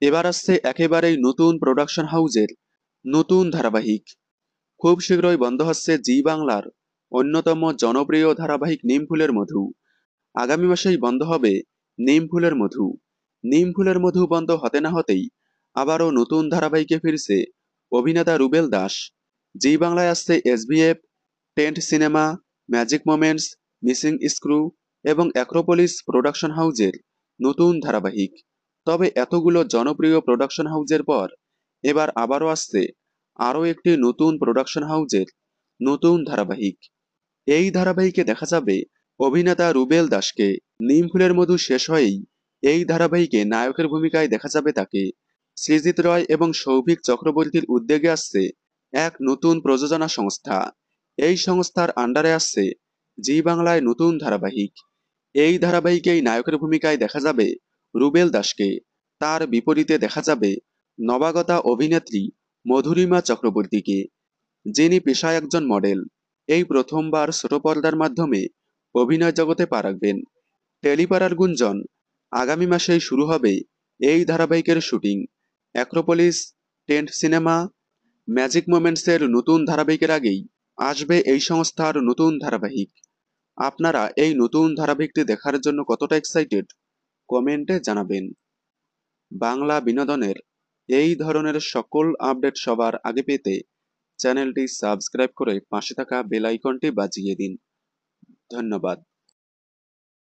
এবার আসছে একেবারেই নতুন প্রোডাকশন হাউজের নতুন ধারাবাহিক। খুব শীঘ্রই বন্ধ হচ্ছে জি বাংলার অন্যতম জনপ্রিয় ধারাবাহিক নিমফুলের মধু। আগামী মাসেই বন্ধ হবে নিমফুলের মধু। নিমফুলের মধু বন্ধ হতে না হতেই আবারও নতুন ধারাবাহিকে ফিরছে অভিনেতা রুবেল দাস। জি বাংলায় আসছে SBF, tent cinema, magic moments, missing screw এবং অ্যাক্রোপলিস প্রোডাকশন হাউজের নতুন ধারাবাহিক। তবে এতগুলো জনপ্রিয় প্রোডাকশন হাউজের পর এবার আবারও আসছে আরও একটি নতুন প্রোডাকশন হাউজের নতুন ধারাবাহিক। এই ধারাবাহিকে দেখা যাবে অভিনেতা রুবেল দাসকে। নিমফুলের মধু শেষ হয়েই এই ধারাবাহিকে নায়কের ভূমিকায় দেখা যাবে তাকে। সৃজিত রয় এবং সৌভিক চক্রবর্তীর উদ্যোগে আসছে এক নতুন প্রযোজনা সংস্থা। এই সংস্থার আন্ডারে আসছে জি বাংলায় নতুন ধারাবাহিক। এই ধারাবাহিকেই নায়কের ভূমিকায় দেখা যাবে রুবেল দাসকে। তার বিপরীতে দেখা যাবে নবাগতা অভিনেত্রী মধুরিমা চক্রবর্তীকে, যিনি পেশায় একজন মডেল। এই প্রথমবার ছোট পর্দার মাধ্যমে অভিনয় জগতে পা রাখবেন। টেলিপাড়ার গুঞ্জন, আগামী মাসেই শুরু হবে এই ধারাবাহিকের shooting. Acropolis, tent cinema, magic মোমেন্টসের নতুন ধারাবাহিকের আগেই আসবে এই সংস্থার নতুন ধারাবাহিক। আপনারা এই নতুন ধারাবাহিকটি দেখার জন্য কতটা এক্সাইটেড কমেন্টে জানাবেন। বাংলা বিনোদনের এই ধরনের সকল আপডেট সবার আগে পেতে চ্যানেলটি সাবস্ক্রাইব করে পাশে থাকা বেল আইকনটি বাজিয়ে দিন। ধন্যবাদ।